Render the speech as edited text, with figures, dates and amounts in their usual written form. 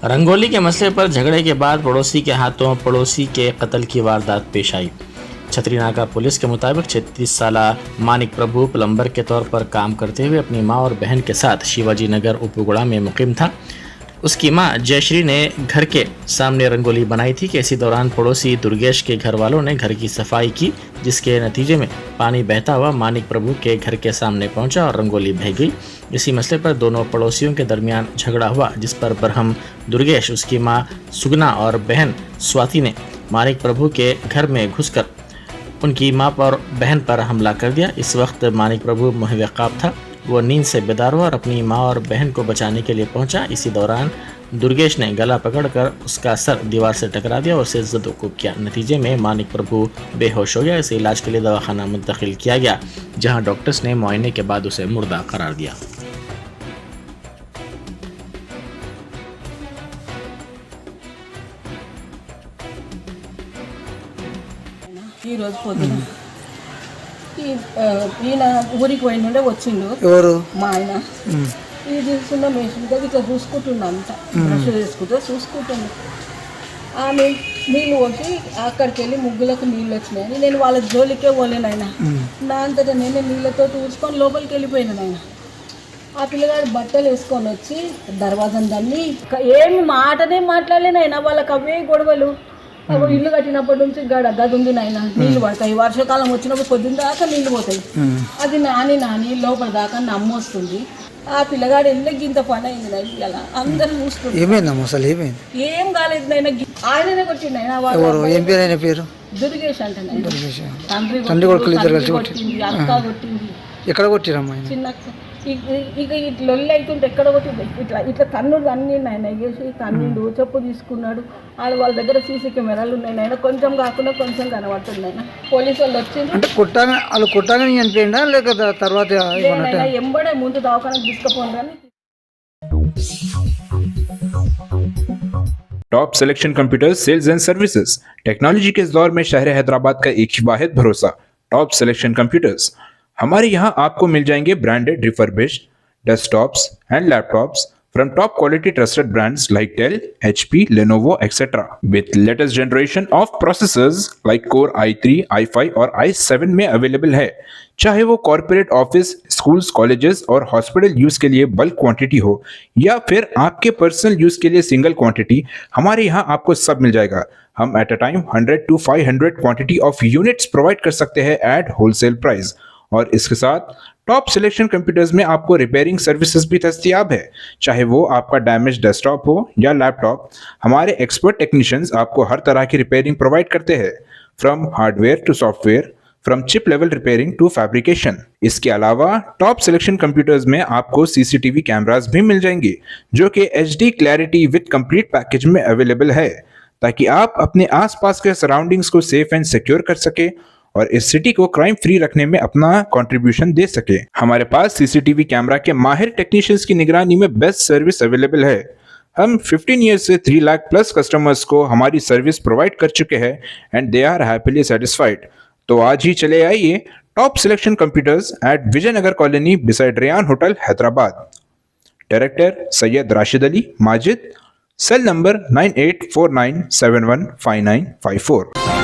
रंगोली के मसले पर झगड़े के बाद पड़ोसी के हाथों पड़ोसी के कत्ल की वारदात पेश आई। छतरीनाका पुलिस के मुताबिक 36 साला मानिक प्रभु प्लम्बर के तौर पर काम करते हुए अपनी मां और बहन के साथ शिवाजी नगर उपगुड़ा में मुकीम था। उसकी मां जयश्री ने घर के सामने रंगोली बनाई थी कि इसी दौरान पड़ोसी दुर्गेश के घर वालों ने घर की सफाई की, जिसके नतीजे में पानी बहता हुआ मानिक प्रभु के घर के सामने पहुंचा और रंगोली बह गई। इसी मसले पर दोनों पड़ोसियों के दरमियान झगड़ा हुआ, जिस पर बरहम दुर्गेश, उसकी मां सुगना और बहन स्वाति ने मानिक प्रभु के घर में घुसकर उनकी मां और बहन पर हमला कर दिया। इस वक्त मानिक प्रभु मुहव्वक़ाब था। वो नींद से बेदार हुआ और अपनी मां और बहन को बचाने के लिए पहुंचा। इसी दौरान दुर्गेश ने गला पकड़कर उसका सर दीवार से टकरा दिया और उसे जदोकोब किया। नतीजे में मानिक प्रभु बेहोश हो गया। इसे इलाज के लिए दवाखाना मुंतकिल किया गया, जहां डॉक्टर्स ने मुआयने के बाद उसे मुर्दा करार दिया। ఈ రోజు పొద్దున ఈయన ఊరికి పోయినుండే వచ్చిండు ఎవరు మా ఆయన ఇది చూస్తున్నా మేషన్ దగ్గర ఇట్లా చూసుకుంటున్నా అంత బ్రష్ చూసుకుంటున్నా ఆమె నీళ్ళు పోసి అక్కడికి వెళ్ళి ముగ్గులకు నీళ్ళు వచ్చినాయని నేను వాళ్ళ జోలికే పోలేను ఆయన నా అంతటా నేనే నీళ్ళతో ఊడ్చుకొని లోపలికి వెళ్ళిపోయినాను ఆయన ఆ పిల్లగాడు బట్టలు వేసుకొని వచ్చి దర్వాజం దాన్ని ఏమి మాటనే మాట్లాడలేను ఆయన వాళ్ళకి అవే గొడవలు ఇల్లు కట్టినప్పటి నుంచి గది ఉంది నాయన నీళ్ళు పడతాయి వర్షాకాలం వచ్చినప్పుడు పొద్దున్న దాకా నీళ్ళు పోతాయి అది నాని లోపల దాకా నమ్మొస్తుంది ఆ పిల్లగాడు ఎందుకు ఇంత పని అయింది నాయన ఇలా అందరూ చూస్తున్నారు ఏం కాలేదు నాయన ఆయననే కొట్టిండు ఆయన పేరు దుర్గేష్ అంటే తండ్రి కొట్టింది అక్క కొట్టింది ఎక్కడ కొట్టిరమ్మా చిన్న ఇక ఇట్లా అవుతుంటే ఎక్కడ కొట్టింది ఇట్లా కన్నుడు అన్ని నాయన వేసి కన్నుడు చెప్పు తీసుకున్నాడు వాళ్ళ దగ్గర సీసీ కెమెరాలు ఉన్నాయి నాయన కొంచెం కాకుండా కొంచెం కనబడుతుంది ఆయన పోలీసు వాళ్ళు వచ్చింది అంటే కొట్టాలని అనిపోయిందా లేక తర్వాత ఎంబడే ముందు దవాఖానకు తీసుకుపోండి top selection computers sales and services. Technology के इस दौर में शहर हैदराबाद का एक ही वाहिद भरोसा टॉप सिलेक्शन कंप्यूटर्स। हमारे यहाँ आपको मिल जाएंगे branded refurbished desktops and laptops from top quality trusted brands like Dell, HP, Lenovo, etc. with latest generation of processors like Core i3, i5 और i7 में अवेलेबल है। चाहे वो कॉर्पोरेट ऑफिस, स्कूल्स, कॉलेजेस और हॉस्पिटल यूज के लिए bulk quantity हो या फिर आपके पर्सनल यूज के लिए सिंगल क्वांटिटी, हमारे यहाँ आपको सब मिल जाएगा। हम at a time 100 to 500 quantity of units provide कर सकते हैं एट होलसेल प्राइस। और इसके साथ टॉप सिलेक्शन कंप्यूटर्स में आपको रिपेयरिंग सर्विसेज भी दस्तयाब है। चाहे वो आपका डैमेज डेस्कटॉप हो या लैपटॉप, हमारे एक्सपर्ट टेक्नीशियंस आपको हर तरह की रिपेयरिंग प्रोवाइड करते हैं, from hardware to software, from chip level repairing to fabrication. इसके अलावा टॉप सिलेक्शन कंप्यूटर्स में आपको सीसीटीवी कैमरास भी मिल जाएंगे, जो कि HD clarity with complete package में अवेलेबल है, ताकि आप अपने आसपास के सराउंडिंग्स को सेफ एंड सिक्योर कर सके और इस सिटी को क्राइम फ्री रखने में अपना कंट्रीब्यूशन दे सके। हमारे पास सीसीटीवी कैमरा के माहिर टेक्नीशियंस की निगरानी में बेस्ट सर्विस अवेलेबल है। हम 15 ईयर्स से 3 लाख प्लस कस्टमर्स को हमारी सर्विस प्रोवाइड कर चुके हैं and they are happily satisfied. तो आज ही चले आइए top selection computers at Vijayanagar colony beside Ryan hotel Hyderabad. Director Syed Rashid Ali Majid, cell number 9849715954।